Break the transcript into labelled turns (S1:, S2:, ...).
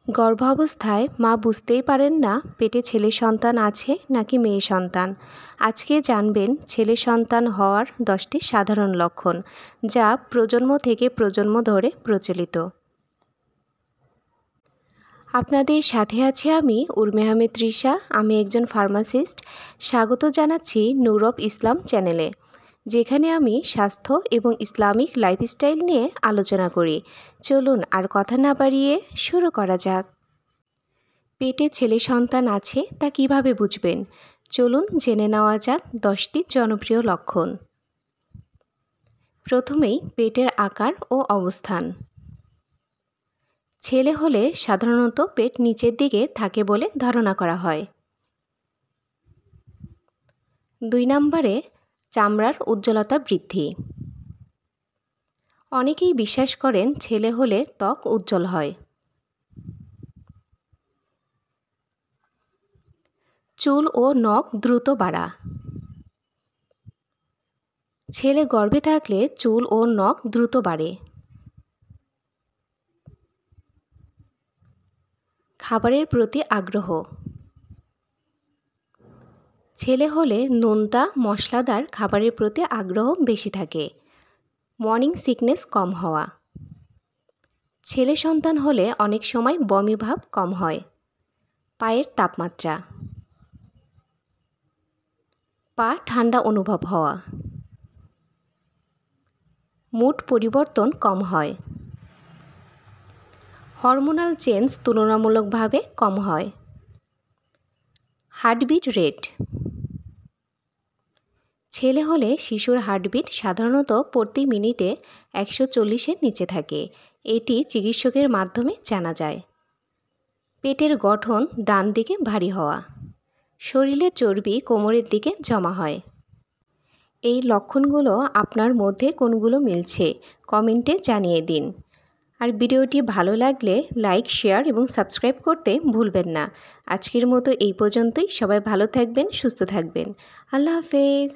S1: গর্ভাবস্থায় মা বুঝতেই পারেন না পেটে ছেলে সন্তান আছে নাকি মেয়ে সন্তান। আজকে জানবেন ছেলে সন্তান হওয়ার 10টি সাধারণ লক্ষণ, যা প্রজন্ম থেকে প্রজন্ম ধরে প্রচলিত। আপনাদের সাথে আছি আমি উর্মি আহমেদ তৃষা। আমি একজন ফার্মাসিস্ট। স্বাগত জানাচ্ছি নূর অফ ইসলাম চ্যানেলে, যেখানে আমি স্বাস্থ্য এবং ইসলামিক লাইফস্টাইল নিয়ে আলোচনা করি। চলুন আর কথা না বাড়িয়ে শুরু করা যাক। পেটে ছেলে সন্তান আছে তা কিভাবে বুঝবেন? চলুন জেনে নেওয়া যাক 10টি জনপ্রিয় লক্ষণ। প্রথমেই পেটের আকার ও অবস্থান। ছেলে হলে সাধারণত পেট নিচের দিকে থাকে বলে ধারণা করা হয়। 2 নম্বরে চামড়ার উজ্জ্বলতা বৃদ্ধি। অনেকেই বিশ্বাস করেন ছেলে হলে ত্বক উজ্জ্বল হয়। চুল ও নখ দ্রুত বাড়া। ছেলে গর্ভে থাকলে চুল ও নখ দ্রুত বাড়ে। খাবারের প্রতি আগ্রহ। ছেলে হলে নোনতা মশলাদার খাবারের প্রতি আগ্রহ বেশি থাকে। মর্নিং সিকনেস কম হওয়া। ছেলে সন্তান হলে অনেক সময় বমি ভাব কম হয়। পায়ের তাপমাত্রা। পা ঠান্ডা অনুভব হওয়া। মুড পরিবর্তন কম হয়। হরমোনাল চেঞ্জ তুলনামূলকভাবে কম হয়। Heartbeat rate. ছেলে হলে শিশুর হার্টবিট সাধারণত প্রতি মিনিটে 140-এর নিচে থাকে। এটি চিকিৎসকের মাধ্যমে জানা যায়। পেটের গঠন ডান দিকে ভারী হওয়া। শরীরের চর্বি কোমরের দিকে জমা হয়। এই লক্ষণগুলো আপনার মধ্যে কোনগুলো মিলছে কমেন্টে জানিয়ে দিন। আর ভিডিওটি ভালো লাগলে লাইক, শেয়ার এবং সাবস্ক্রাইব করতে ভুলবেন না। আজকের মতো এই পর্যন্তই। সবাই ভালো থাকবেন, সুস্থ থাকবেন। আল্লাহ হাফেজ।